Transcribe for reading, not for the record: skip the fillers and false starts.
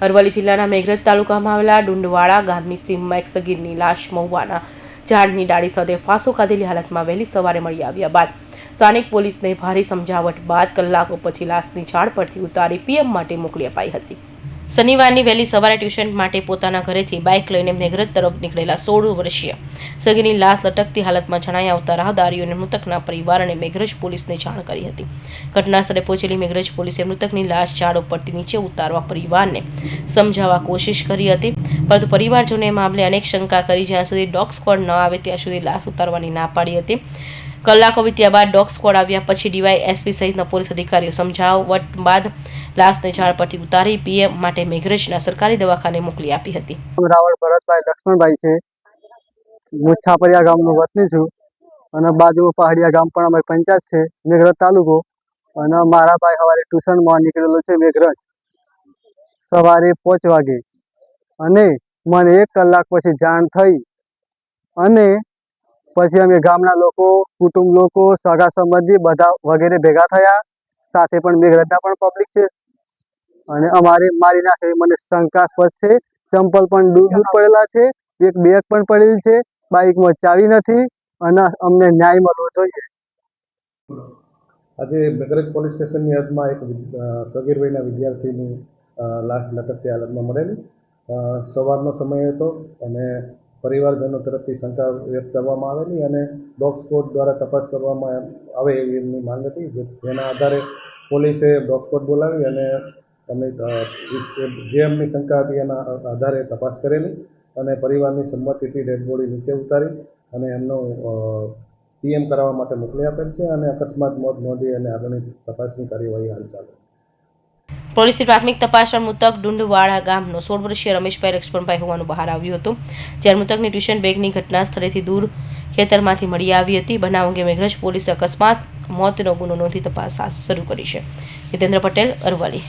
અરવલ્લી જિલ્લાના મેઘરજ તાલુકામાં આવેલા ડુંડવાડા ગામની સીમમાં એક સગીરની લાશ મહુવાના ઝાડની ડાળી સાથે ફાંસો ખાધેલી હાલતમાં વહેલી સવારે મળી આવ્યા બાદ સ્થાનિક પોલીસને ભારે સમજાવટ બાદ કલાકો પછી લાશની ઝાડ પરથી ઉતારી પીએમ માટે મોકલી અપાઈ હતી। શનિવારની વહેલી સવારે ટ્યુશન માટે પોતાના ઘરેથી બાઇક લઈને મેઘરજ તરફ નીકળેલા 16 વર્ષીય સગીરની લાશ લટકતી હાલતમાં જણાઈ આવતા રાહદારીઓને મૃતકના પરિવાર અને મેઘરજ પોલીસને જાણ કરી હતી। ઘટના સ્થળે પહોંચેલી મેઘરજ પોલીસે મૃતકની લાશ ઝાડ ઉપરથી નીચે ઉતારવા પરિવારને સમજાવવા કોશિશ કરી હતી, પરંતુ પરિવારજનોએ મામલે અનેક શંકા કરી જ્યાં સુધી ડોગ સ્ક્વોડ ન આવે ત્યાં સુધી લાશ ઉતારવાની ના પાડી હતી। કલાકો વીત્યા બાદ ડોગ સ્ક્વોડ આવ્યા પછી ડીવાયએસપી સહિતના પોલીસ અધિકારીઓ સમજાવટ બાદ લાશને ઝાડ પરથી ઉતારી પીએમ માટે મેઘરજના સરકારી દવાખાને મોકલી આપી હતી। રાવળ ભરતભાઈ લક્ષ્મણભાઈ છે, હું છાપરિયા ગામનો વતની છું અને બાજુ પહાડિયા ગામ પણ અમારી પંચાયત છે, મેઘરજ તાલુકો। અને મારા ભાઈ સવારે ટ્યુશનમાં નીકળેલો છે મેઘરજ સવારે 5 વાગે અને મને 1 કલાક પછી જાણ થઈ અને પછી અમે ગામના લોકો, કુટુંબ લોકો, સગા સંબંધી બધા વગેરે ભેગા થયા, સાથે પણ મેઘરજના પણ પબ્લિક છે અને અમારે મારી નાખે મને શંકાસ્પદ છે। ચંપલ પણ દૂર પડેલા છે, એક બેગ પણ પડેલી છે, બાઇકમાં ચાવી નથી અને અમને ન્યાય મળવો જોઈએ। આજે મેઘરજ પોલીસ સ્ટેશનની હદમાં એક સગીર વયના વિદ્યાર્થીની લાશ લટકતી હાલતમાં મળેલી। સવારનો સમય હતો અને પરિવારજનો તરફથી શંકા વ્યક્ત કરવામાં આવેલી અને ડોગ સ્ક્વોડ દ્વારા તપાસ કરવામાં આવે એવી એમની માંગ હતી, જેના આધારે પોલીસે ડોગ સ્ક્વોડ બોલાવી અને જે એમની શંકા હતી એના આધારે તપાસ કરેલી અને પરિવારની સંમતિથી ડેડ બોડી નીચે ઉતારી અને એમનો પીએમ કરાવવા માટે મોકલી આપેલ છે અને અકસ્માત મોત નોંધી અને આગળની તપાસની કાર્યવાહી હાલ ચાલે। પોલીસની પ્રાથમિક તપાસમાં મૃતક ડુંડવાડા ગામનો 16 વર્ષીય રમેશભાઈ લક્ષ્મણભાઈ હોવાનું બહાર આવ્યું હતું, જ્યારે મૃતકની ટ્યુશન બેગની ઘટના સ્થળેથી દૂર ખેતરમાંથી મળી આવી હતી। બનાવ અંગે મેઘરજ પોલીસે અકસ્માત મોતનો ગુનો નોંધી તપાસ હાથ શરૂ કરી છે। હિતેન્દ્ર પટેલ, અરવલ્લી।